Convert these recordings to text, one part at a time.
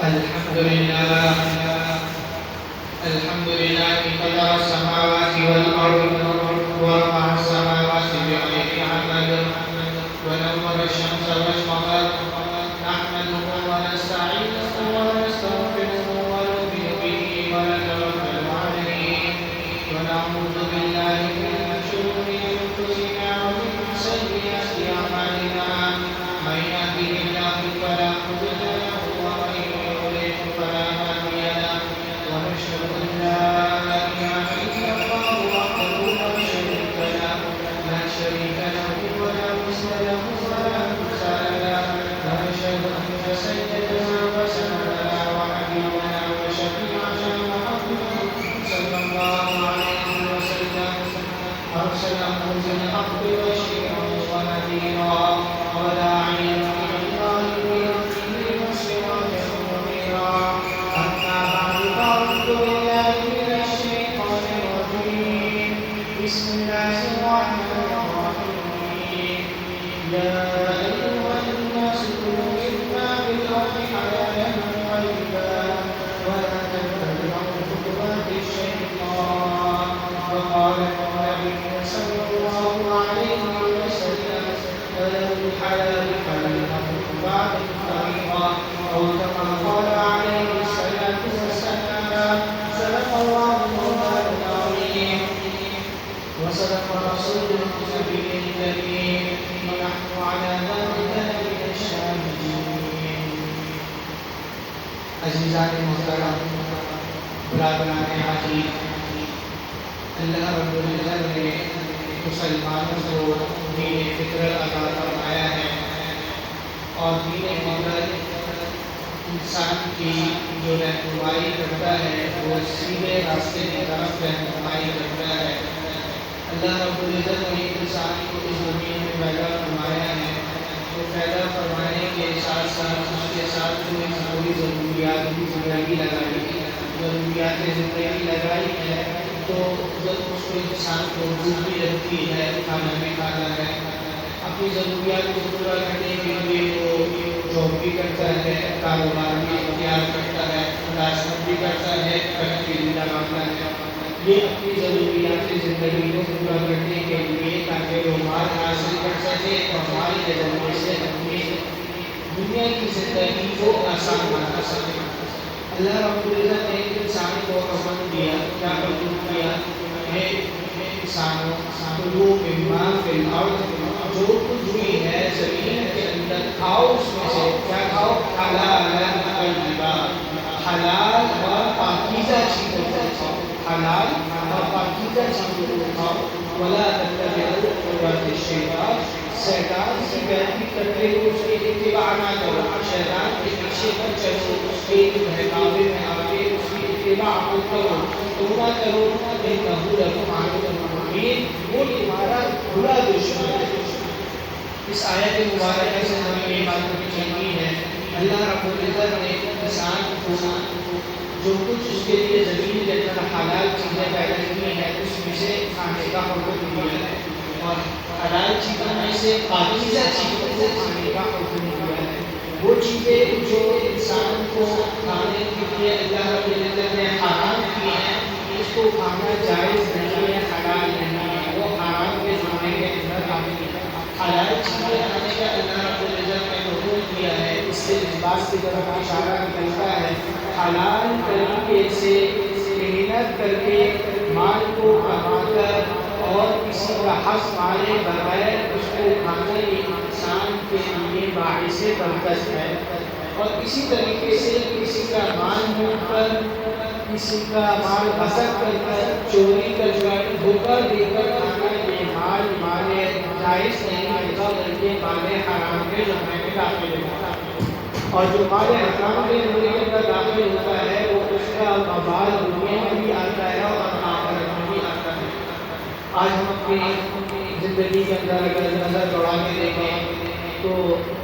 الحمد لله قدر السماوات والأرض ورفع السماوات بغير عمد ونور الشمس والقمر نحمده ونستعينه ونستغفره ونؤمن به ونتوكل عليه ونعوذ بالله من شرور أنفسنا ومن سيئات أعمالنا من يهده الله فلا مضل له ومن يضلل فلا هادي له ونشهد أن لا إله إلا الله وحده لا شريك له ولا مثل له ولا مثال له ونشهد أن سيدنا وسندنا وحبيبنا وشفيعنا محمد صلى الله عليه وسلم أرسله بالحق بشيرا ونذيرا وداعيا إلى الله بإذنه وسراجا منيرا أما بعد فأعوذ بالله من الشيطان الرجيم بسم الله الرحمن الرحيم يا أيها الناس كلوا مما في الأرض حلالا طيبا ولا تتبعوا خطوات الشيطان وقال النبي صلى الله عليه وسلم وله الحلال فلنقل بعد الطريقة أو كما قال عليه الصلاة والسلام صدق الله مولانا العظيم وصدق رسوله النبي الكريم ونحن على ذلك من الشاهدين. عزیزان محترم، برادران عزیز، اللہ رب العزت نے مسلمانوں کو دین فطرت عطا فرمایا ہے اور دین فطرت انسان کی جو رہنمائی کرتا ہے وہ سیدھے راستے کی طرف رہنمائی کرتا ہے. اللہ رب العزت نے انسان کو اس دنیا میں پیدا فرمایا ہے. وہ پیدا فرمانے کے ساتھ ساتھ اس کے ساتھ جو پوری ضروریات کی زندگی لگائی ہے تو جب اس کو انسان کو بھوک بھی لگتی ہے کھانا بھی کھانا ہے. اپنی ضروریات کو پورا کرنے کے لیے وہ جاب بھی کرتا ہے، کاروبار بھی اختیار کرتا ہے، ملازمت بھی کرتا ہے، فیکٹری بھی لگاتا ہے. یہ اپنی ضروریات زندگی کو پورا کرنے کے لیے تاکہ وہ مال حاصل کر سکے اور مال کے ذریعے سے اپنی دنیا کی زندگی کو آسان بنا سکے. اللہ رب العزت نے انسان کو حکم دیا، کیا حکم دیا؟ انسانوں کلوا مما فی الارض، جو کچھ بھی ہے زمین کے اندر کھاؤ، اس میں سے کیا کھاؤ؟ حلالا طیبا، حلال اور پاکیزہ چیزوں کو کھاؤ، حلال اور پاکیزہ چیزوں کو کھاؤ. ولا تتبعوا خطوات الشیطان، شیطان کی پیروی کرتے ہوئے اس کے اتباع نہ کرو، شیطان کے پیچھے نہ چلو، اس کے بہکاوے میں آ کے اس کی اتباع نہ کرو، تم نہ کرو. انہ لکم عدو مبین، وہ تمہارا برا دشمن ہے. اس آیت مبارکہ سے ہمیں یہ بات پتہ چلتی ہے اللہ رب العزت نے انسان کو جو کچھ اس کے لیے زمین کے اندر حلال چیزیں پیدا کی ہیں اس میں سے کھانے کا حکم دیا ہے اور حلال چیزوں میں سے پاکیزہ چیزوں کو کھانے کا حکم دیا ہے. وہ چیزیں جو انسان کو کھانے کے لیے اللہ رب العزت نے حرام کی ہیں اس کو کھانا جائز نہیں ہے، حلال نہیں ہے، وہ حرام کے زمانے کے اندر آتی ہے. حلال چیزیں کھانے کا اللہ رب العزت نے حکم دیا ہے. اس سے اس بات کی طرف اشارہ نکلتا ہے حلال طریقے سے محنت کر کے مال کو کما کر اور کسی کا حق مالے بغیر اس کو کھانا یہ انسان کے لیے باعث برکت ہے. اور اسی طریقے سے کسی کا مال لوٹ کر، کسی کا مال غصب کر کر، چوری کر کر، دھوکہ دے کر کھانا یہ مال جائز نہیں ہوگا بلکہ مال حرام کے زمرے میں داخل ہوگا. اور جو مال حرام کے زمرے کے اندر داخل ہوتا ہے وہ اس کا وبال دنیا میں بھی آتا ہے اور آخرت میں بھی آتا ہے. آج ہم اپنی زندگی کے اندر اگر نظر دوڑا کے دیکھیں تو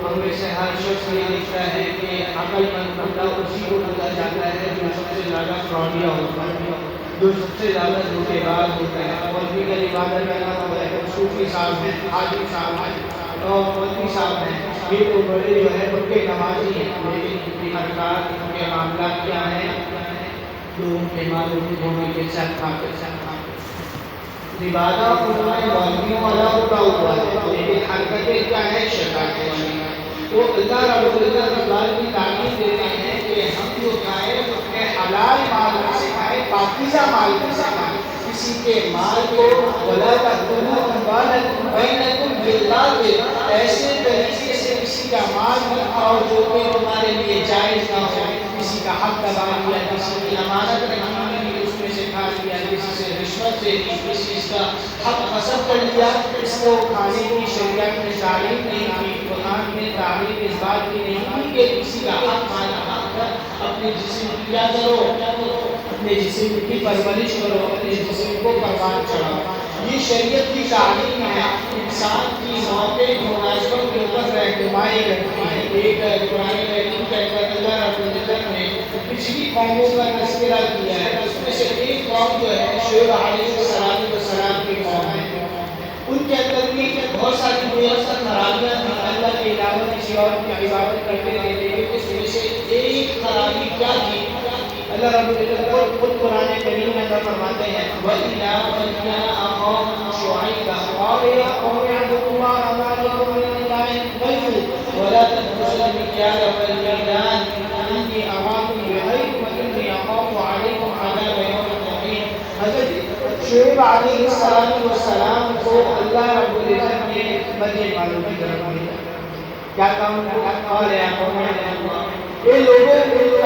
ہم میں سے ہر شخص یہ دیکھتا ہے کہ عقل مند بندہ اسی کو بولا جاتا ہے جو سب سے زیادہ فراڈیا ہوتا ہے، جو سب سے زیادہ دھوکے باز ہوتا ہے. اور دیگر عبادت کرنا ہوتا ہے، صوفی صاحب ہیں، حاجی صاحب ہیں اور مولوی صاحب ہیں، یہ تو بڑے جو ہے پکے نمازی ہیں، لیکن ان کی حرکات، ان کے معاملات کیا ہیں؟ لوگوں کے معلوم ہونے کے ساتھ کھاتے لبادہ انہوں نے مولویوں والا اٹھا ہوا ہے، لیکن حرکتیں کیا ہے؟ شیطان والی۔ وہ اللہ رب العزت کی تعلیم دیتے ہیں کہ ہم جو کھائیں اپنے حلال مال میں سے کھائیں، پاکیزہ مال میں سے کھائیں، کسی کے مال کو ولا تأکلوا أموالكم بينكم بالباطل، ایسے طریقے سے کسی کا مال نہ کھاؤ جو کہ تمہارے لیے جائز نہ ہو، کسی کا حق دبا لیا، کسی کی امانت رکھی ہوئی اس میں سے کھا لیا، کسی سے رشوت دے دی، کسی کا حق غصب کر لیا، اس کو کھانے کی شریعت میں تعلیم نہیں کی، قرآن میں تعلیم اس بات کی نہیں کی کہ کسی کا حق مانا اپنے جسم کی کیا کرو، اپنے جسم کی پرورش کرو، اپنے جسم کو قربان چڑھاؤ۔ یہ شریعت کی تعلیم ہے، انسان کی موقع مناسبوں کے اوپر رہنمائی کرتی ہے۔ ایک قرآن کریم کا اللہ رب العزت نے پچھلی قوموں کا تذکرہ کیا ہے، اس میں سے ایک قوم جو ہے شعیب علیہ السلام کی قوم ہے۔ ان کے اندر بھی بہت ساری خرابیاں تھیں، اللہ کے علاوہ کسی اور کی عبادت کرتے تھے، لیکن اس میں سے ایک خرابی کیا تھی؟ اللہ رب العزت خود قرآن کریم میں فرماتے ہیں وَإِلَىٰ مَدْيَنَ أَخَاهُمْ شُعَيْبًا قَالَ يَا قَوْمِ اعْبُدُوا اللَّهَ مَا لَكُم مِّنْ إِلَٰهٍ غَيْرُهُ وَلَا تَنقُصُوا الْمِكْيَالَ وَالْمِيزَانَ إِنِّي أَرَاكُمْ بِخَيْرٍ وَإِنِّي أَخَافُ عَلَيْكُمْ عَذَابَ يَوْمٍ عَظِيمٍ۔ حضرت شعیب علیہ السلام کو اللہ رب العزت نے مدین والوں کی طرف بھیجا۔ کیا کام قال يا قوم اعبدوا الله، اے لوگوں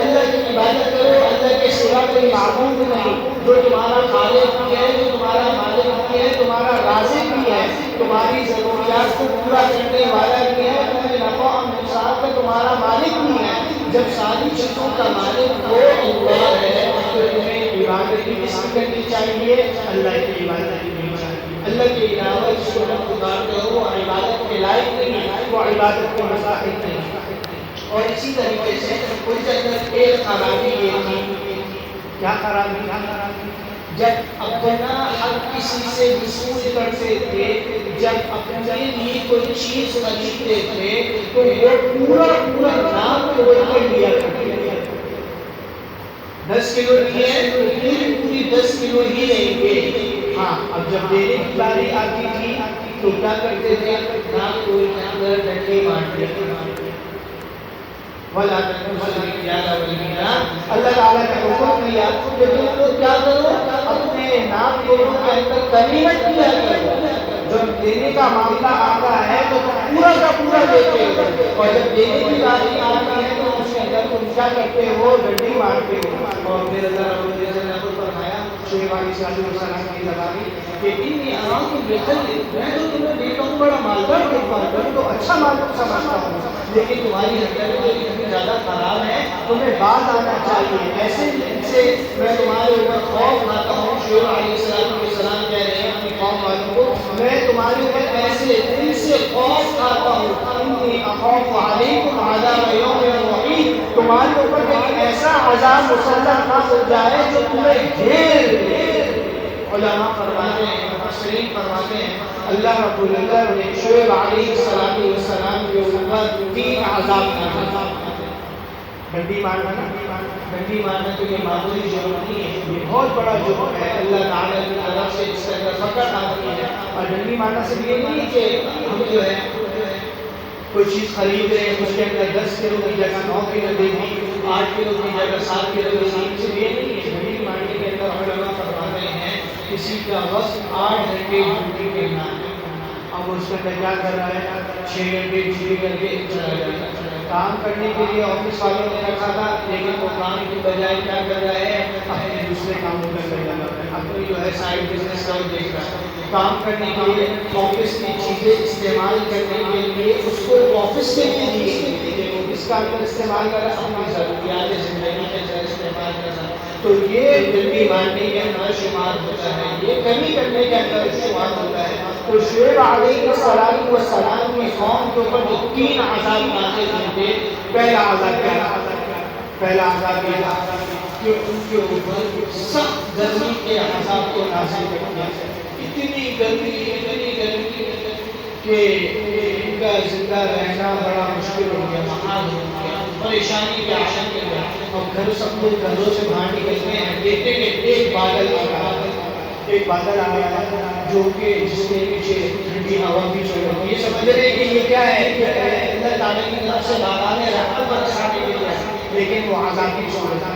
اللہ کی عبادت کرو، اللہ کے سوا کوئی معبود نہیں، جو تمہارا خالق بھی ہے، جو تمہارا مالک بھی ہے، تمہارا رازق بھی ہے، تمہاری ضروریات کو پورا کرنے والا بھی ہے، تمہیں نفع اور نقصان کا تمہارا مالک بھی ہے۔ جب ساری چیزوں کا مالک وہ اللہ ہے تو تمہیں عبادت بھی کس کی کرنی چاہیے؟ اللہ کی عبادت کرنی چاہیے۔ اللہ کے علاوہ جس کو ہم پکارتے ہو وہ عبادت کے لائق نہیں، وہ عبادت کے مستحق نہیں۔ اور اسی طریقے سے ان کے اندر ایک خرابی یہ تھی، کیا خرابی؟ جب اپنا حق کسی سے وصول کرتے تھے، جب اپنے لیے کوئی چیز خریدتے تھے تو وہ پورا نام توڑ کر لیا کرتے تھے۔ 10 کلو لیے تو پوری 10 کلو ہی لیں گے۔ ہاں اب جب دینے کی باری آتی تھی تو کیا کرتے تھے؟ نام توڑ کے اندر ڈنڈے مارتے تھے۔ وَلَا تَنْقُصُوا الْمِكْيَالَ وَالْمِيزَانَ، اللہ تعالیٰ نے حکم دیا کہ تم لوگ کیا کرو، اپنے نام توڑوں کے اندر کمی مت کیا کرو۔ جب دینے کا معاملہ آتا ہے تو پورا کا پورا دیتے ہو، اور جب دینے کی باری آتی ہے تو اس کے اندر تم کیا کرتے ہو؟ ڈنڈی مارتے ہو۔ اور پھر اللہ رب العزت نے فرمایا شعیب علیہ السلام کی زبانی کہ انی اراکم بخیر، میں تو تمہیں دیتا ہوں بڑا مالدار دیتا ہوں، میں تو اچھا مالدار سمجھتا ہوں، لیکن تمہاری حرکتیں اتنی زیادہ خراب ہے، تمہیں باز آنا چاہیے۔ ایسے دن سے میں تمہارے اوپر خوف کھاتا ہوں۔ شعیب علیہ السلام کہہ رہے ہیں اپنی قوم والوں کو، میں تمہارے اوپر ایسے دن سے خوف کھاتا ہوں، انی اخاف علیکم عذاب یوم عظیم، تمہارے اوپر ایک ایسا عذاب مسلط نہ ہو جائے جو تمہیں گھیر لے۔ علماء فرماتے ہیں، مفسرین فرماتے ہیں اللہ رب العزت نے شعیب علیہ السلام کے اوپر 3 عذاب نازل۔ ڈنڈی مارنا تو یہ معمولی جرم نہیں ہے، یہ بہت بڑا جرم ہے اللہ تعالیٰ کی طرف سے، اس کے اندر فقط آتی ہے۔ اور ڈنڈی مارنا صرف یہ نہیں کہ ہم جو ہے کوئی چیز خرید رہے ہیں اس کے اندر 10 کلو کی جگہ 9 کلو دے دی، 8 کلو کی جگہ 7 کلو دے دی، صرف یہ نہیں ہے۔ ڈنڈی مارنے کے اندر علماء فرماتے ہیں کسی کا وقت 8 گھنٹے ڈیوٹی کرنا ہے، اب اس کے اندر کیا کر رہا ہے؟ 6 گھنٹے ڈیوٹی کر کے چلا جاتا ہے۔ کام کرنے کے لیے آفس والوں نے رکھا تھا، لیکن وہ کام کی بجائے کیا کر رہا ہے؟ اپنے دوسرے کاموں میں کر رہا ہے، اپنی جو ہے سائڈ بزنس کا دیکھ رہا ہے۔ کام کرنے کے لیے آفس کی چیزیں استعمال کرنے کے لیے اس کو آفس کے لیے دی گئی تھی، وہ اس کا اندر استعمال کر رہا، اپنی ضروریات زندگی کے اندر استعمال کر رہا، تو یہ ڈنڈی مارنے کے اندر شمار ہوتا ہے، یہ کمی کرنے کے اندر شمار ہوتا ہے۔ تو شعیب علیہ السلام کی قوم کے اوپر جو 3 عذاب نازل ہوئے تھے، پہلا عذاب کیا تھا؟ پہلا عذاب یہ تھا کہ ان کے اوپر سخت گرمی کے عذاب کو نازل کر دیا۔ اتنی گرمی کہ ان کا زندہ رہنا بڑا مشکل ہو گیا، محال ہو گیا، پریشانی کے آشن کے گیا، اور گھر سب لوگ گھروں سے باہر نکلتے ہیں، دیکھتے کہ ایک بادل آ رہا ہے جو کہ جس کے پیچھے ٹھنڈی ہوا بھی چل رہی ہے، یہ سمجھ رہے کہ یہ کیا ہے، اللہ تعالیٰ کی طرف سے باران رحمت برسانے کے لیے، لیکن وہ عذاب کی صورت ہے،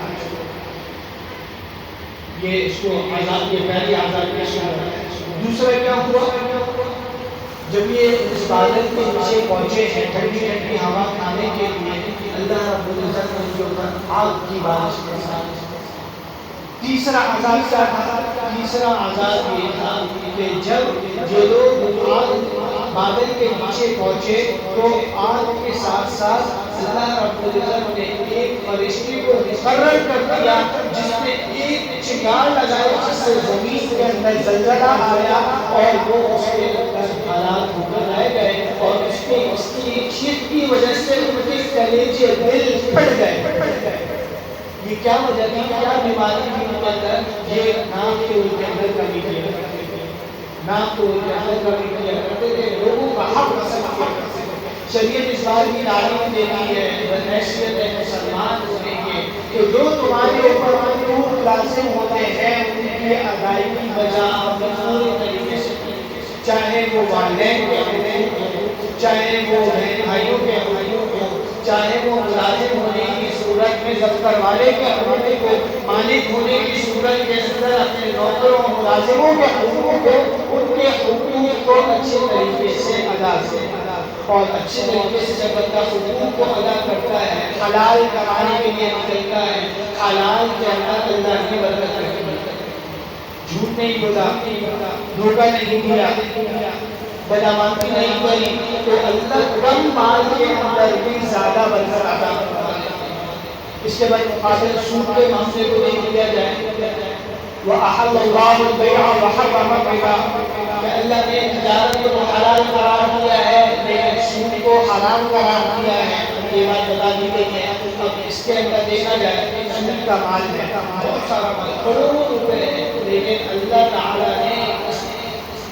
یہ اس کو عذاب، یہ پہلی عذاب کی صورت ہے۔ دوسرا کیا ہوا، جب یہ اس بادل کے نیچے پہنچے ہیں ٹھنڈی ٹھنڈی ہوا کھانے کے لیے، اللہ رب العزت نے ان کے اوپر آگ کی بارش برسائی۔ تیسرا عذاب کیا تھا، تیسرا عذاب یہ تھا کہ جب یہ لوگ آگ بادل کے نیچے پہنچے تو آگ کے ساتھ ساتھ اللہ رب العزت نے ایک فرشتے کو مقرر کر دیا جس نے ایک چنگار لگائی، جس سے زمین کے اندر زلزلہ آیا اور وہ اس کے اندر حالات ہو کر رہ گئے، اور اس کی شدت کی وجہ سے ان کے کلیجے دل پھٹ گئے۔ یہ کیا وجہ تھی، کیا بیماری تھی ان کے اندر، یہ ناک کے ان کے اندر کمی کیا کرتے تھے، ناک کو ان کے اندر کمی کیا کرتے تھے، لوگوں کا حق پسند کیا کرتے تھے۔ شریعت اس بات کی تعلیم دیتی ہے بحیثیت مسلمان ہونے کے کہ جو تمہارے اوپر حقوق لازم ہوتے ہیں ان کی ادائیگی بجا پوری طریقے سے، چاہے وہ والدین کے حقوق ہوں، چاہے وہ بہن بھائیوں کے حقوق ہوں، چاہے وہ ملازم ہونے کی صورت میں دفتر والے کے حقوق کو، مالک ہونے کی صورت کے اندر اپنے نوکروں ملازموں کے حقوق کو، ان کے حقوق کو اچھے طریقے سے ادا کریں، اور اچھے طریقے سے جب بندہ حقوق کو ادا کرتا ہے، حلال کمانے کے لیے نکلتا ہے، حلال کے اندر اللہ کی برکت رکھتی ہے، جھوٹ نہیں بولا، دھوکہ نہیں دیا، بدامانی نہیں کری، تو اللہ کم مال کے اندر بھی زیادہ برکت عطا کرتا ہے۔ اس کے بعد مقابل سود کے معاملے کو دیکھ لیا جائے، وَأَحَلَّ اللَّهُ الْبَيْعَ وَحَرَّمَ الرِّبَا، کہ اللہ نے تجارت کو حلال قرار دیا ہے لیکن سود کو حرام قرار دیا ہے، یہ بات بتا دی گئی ہے۔ اب اس کے اندر دیکھا جائے سود کا مال ہے، بہت سارا مال، کروڑوں روپے ہے، لیکن اللہ تعالیٰ نے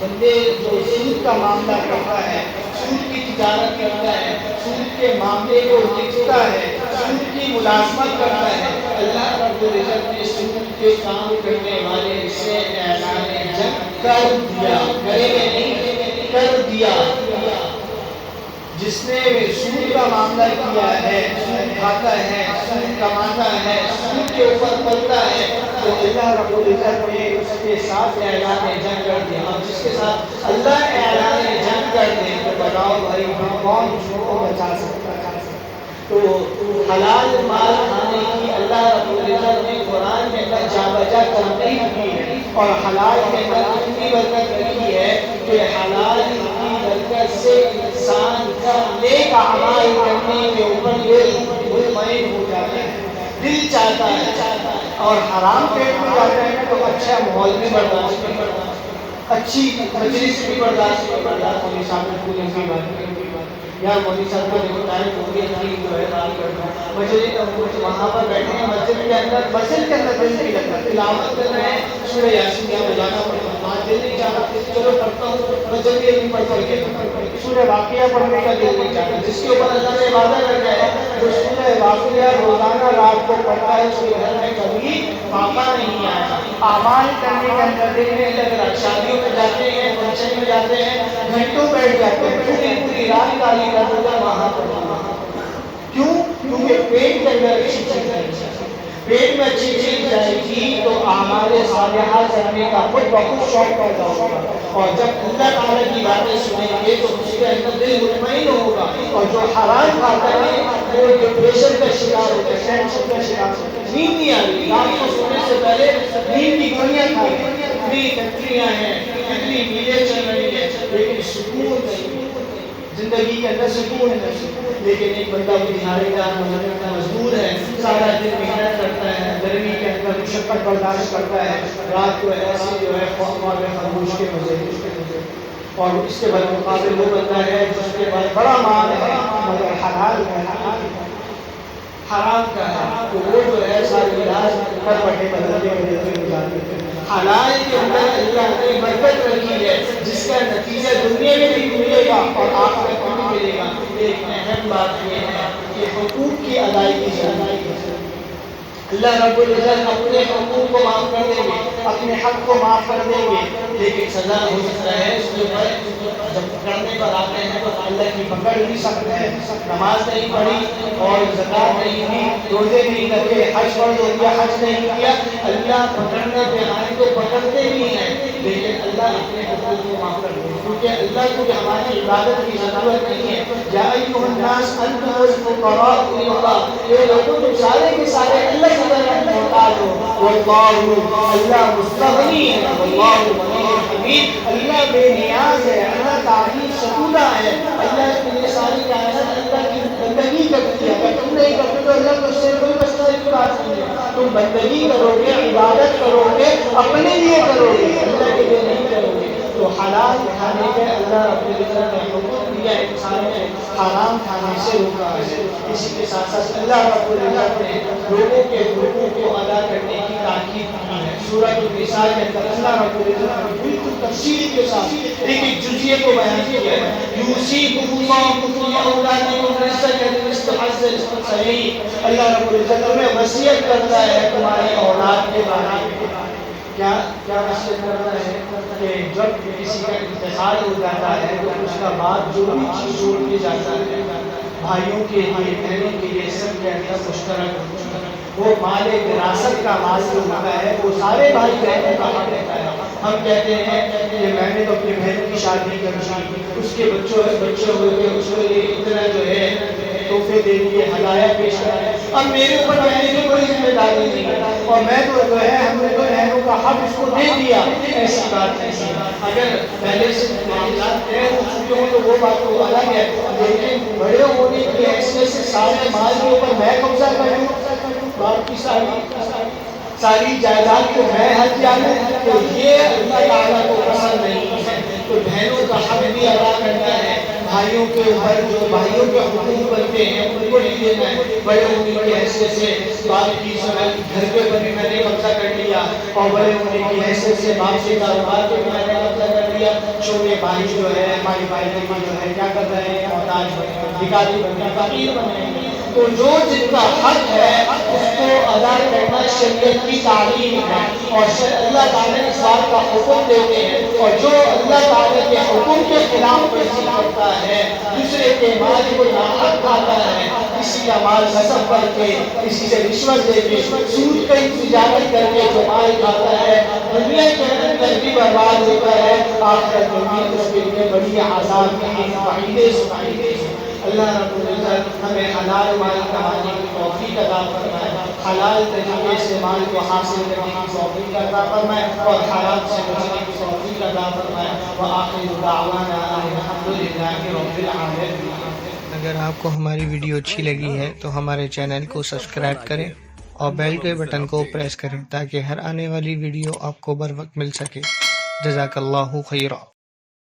بندے جو سود کا معاملہ کرتا ہے، سود کی تجارت کرتا ہے، سود کے معاملے کو دیکھتا ہے، سود کی ملازمت کرتا ہے، اللہ رب العزت نے سود کے کام کرنے والے سے اعلان جنگ کر دیا، کرے گا نہیں، کر دیا۔ جس نے سود کا معاملہ کیا ہے، سود کھاتا ہے، سود کماتا ہے، سود کے اوپر پلتا ہے، تو اللہ رب العزت نے اس کے ساتھ اعلان جنگ کر دیا۔ اور جس کے ساتھ اللہ اعلان جنگ کر دے تو بتاؤ بھائی کون اس کو بچا سکتا ہے؟ تو حلال مال کھانے کی اللہ رب العزت نے قرآن میں اندر جا بجا ترغیب کی ہے، اور حلال کے اندر اتنی برکت رکھی ہے کہ حلال کی برکت سے انسان کا نیک اعمال کرنے کے اوپر دل مطمئن ہو جاتا ہے، دل چاہتا ہے، اور حرام پیٹ میں جاتا ہے تو اچھا ماحول بھی برداشت نہیں کرتا، اچھی مجلس بھی برداشت نہیں کرتا۔ مولوی صاحب نے پوری کی بات یا مولوی صاحب کو دیکھو ٹائم ہو گیا تھی جو ہے بات کرنا، مسجد وہاں پر بیٹھے ہیں، مسجد کے اندر دل نہیں لگتا، تلاوت کر رہے ہیں، سورہ یاسین یا بجانا پڑتا ہے، وہاں دل نہیں چاہتا، چلو پڑھتا ہوں، میں جلدی جلدی پڑھ کے سورہ واقعہ پڑھنے کا دل نہیں چاہتا، جس کے اوپر اللہ نے وعدہ رکھا ہے جو سورہ واقعہ روزانہ رات کو پڑھتا ہے اس کے گھر میں کبھی فاقہ نہیں آیا۔ اعمال کرنے کے اندر دل نہیں لگ رہا، شادیوں میں جاتے ہیں، فنکشن میں جاتے ہیں، گھنٹوں بیٹھ جاتے ہیں، پوری رات کالی کر دو وہاں پر، کیوں؟ کیونکہ پیٹ کے اندر اچھی چیز ہے، پیٹ میں اچھی چیز جائے گی تو اعمال صالحہ کرنے کا خود بخود شوق پیدا ہوگا، اور جب اللہ تعالیٰ کی باتیں سنیں گے تو اس کے اندر دل مطمئن ہوگا، اور جو حرام کھاتا ہے وہ ڈپریشن کا شکار ہوتا ہے، ٹینشن کا شکار ہوتا ہے، نیند نہیں آ رہی، رات کو سونے سے پہلے نیند کی گولیاں کھا رہے ہیں، اتنی فیکٹریاں ہیں، اتنی میلیں چل رہی ہیں، لیکن سکون نہیں، زندگی کے اندر سکون نہیں۔ لیکن ایک بندہ دہاڑی دار مزدور ہے، سارا دن محنت کرتا ہے، گرمی کے اندر مشقت برداشت کرتا ہے، رات کو ایسے جو ہے خواب خرگوش کے مزے، اور اس کے بعد مقابل وہ بندہ ہے جس کے بعد بڑا مال ہے مگر حلال ہے، حرام کا ہے، تو وہ جو ہے ساری رات پر پٹے بدلتے بدلتے گزارتے ہیں۔ حلال کے اندر اللہ نے برکت رکھی ہے جس کا نتیجہ دنیا میں بھی ملے گا اور آخرت میں بھی ملے گا۔ ایک اہم بات یہ ہے کہ حقوق کی ادائیگی ہے۔ اللہ رب العزت اپنے حقوق کو معاف کر دیں گے، اپنے حق کو معاف کر دیں گے، لیکن سزا ہو سکتا ہے اس کے اوپر جب پکڑنے پر آتے ہیں تو اللہ کی پکڑ بھی سخت ہے۔ نماز نہیں پڑھی اور زکات نہیں دی، روزے نہیں رکھے، حج فرض ہو گیا حج نہیں کیا، اللہ پکڑنے پہ آئے تو پکڑتے بھی ہیں، لیکن اللہ اپنے حقوق کو معاف کر دیں گے، کیونکہ اللہ کو ہماری عبادت کی ضرورت نہیں ہے۔ یا ایھا الناس انتم الفقراء الی اللہ، یہ لوگوں تم سارے کے سارے اللہ کی طرف محتاج ہو، واللہ اللہ مستغنی ہے، واللہ غنی حمید، اللہ بے نیاز ہے، اللہ تعریف شکودہ ہے، اللہ کے لیے ساری کائنات اللہ کی بندگی کرتی ہے۔ اگر تم نہیں کرتے تو اللہ کو اس سے کوئی مسئلہ کی بات نہیں ہے، تم بندگی کرو گے، عبادت کرو گے، اپنے لیے کرو گے، اللہ کے لیے نہیں کرو گے۔ تو حلال کھانے کے اللہ رب العزت نے حکم دیا ہے، انسان نے حرام کھانے سے روکا ہے۔ اسی کے ساتھ ساتھ اللہ رب العزت نے لوگوں کے حقوق کو ادا کرنے کی تاکید کی ہے۔ سورۃ النساء کے اندر اللہ رب العزت نے بالکل تفصیل کے ساتھ ایک ایک جزئیے کو بیان کیا ہے۔ یوصیکم اللہ فی اولادکم للذکر مثل حظ الانثیین، اللہ رب العزت تمہیں وصیت کرتا ہے تمہاری اولاد کے بارے میں۔ کیا وصیت کرتا ہے کہ جب کسی کا انتقال ہو جاتا ہے تو اس کا بعد جو بھی چیز چھوڑ کے جاتا ہے، بھائیوں کے لیے، بہنوں کے لیے، سب کے اندر مشترک ہوتا ہے۔ وہ مال وراثت کا مال جو ہوتا ہے وہ سارے بھائی بہنوں کا حق ہوتا ہے۔ ہم کہتے ہیں کہ میں نے تو اپنی بہن کی شادی کری، اس کے بچے ہوئے اس کو یہ اتنا جو ہے تحفے دے دیے، ہدایہ پیش کرائے، اب میرے اوپر بہن کی کوئی ذمہ داری نہیں ہے، اور میں تو جو ہے ہم نے تو بہنوں کا حق اس کو دے دیا، ایسی بات نہیں ہے۔ اگر پہلے سے معاملات طے ہو چکے ہوں تو وہ بات تو الگ ہے، لیکن بڑے ہونے کی حیثیت سے سارے مال کے اوپر میں قبضہ کروں، باقی ساری جائیداد کو میں حج جانوں، تو یہ اللہ تعالیٰ کو پسند نہیں ہے۔ تو بہنوں کا حق بھی ادا کرنا ہے، بھائیوں کے اوپر جو بھائیوں کے حقوق بنتے ہیں ان کو نہیں دینا ہے۔ بڑے ہونے کی حیثیت سے باپ کی گھر کے اوپر بھی میں نے قبضہ کر لیا، اور بڑے ہونے کی حیثیت سے باپ سے کاروبار کے بھی میں نے قبضہ کر لیا۔ چھوٹے بھائی جو ہے، ہماری بھائی جو ہے کیا کر رہے ہیں، محتاج بنے، بھکاری بنے، فقیر بنے۔ تو جو جن کا حق ہے اس کو ادا کرنا شریعت کی تعلیم ہے، اور اللہ تعالیٰ اس بات کا حکم دیتے ہیں، اور جو اللہ تعالیٰ کے حکم کے خلاف ورزی کرتا ہے، دوسرے کے مال کو ناحق کھاتا ہے، کسی کا مال غصب کر کے، کسی سے رشوت دے کے، سود کی تجارت کر کے جو مال کھاتا ہے، دنیا کے اندر بھی برباد ہوتا ہے، آخرت میں بھی اس کے لیے بڑی عذاب کی وعیدیں سنائی گئی ہیں۔ اللہ رب العزت ہمیں حلال مال کمانے کی توفیق عطا فرمائے، حلال طریقے سے مال کو حاصل کرنے کی توفیق عطا فرمائے، اور حرام سے بچنے کی توفیق عطا فرمائے۔ وآخر دعوانا الحمد للہ رب العالمین۔ اگر آپ کو ہماری ویڈیو اچھی لگی ہے تو ہمارے چینل کو سبسکرائب کریں اور بیل کے بٹن کو پریس کریں تاکہ ہر آنے والی ویڈیو آپ کو بر وقت مل سکے۔ جزاک اللہ خیرا۔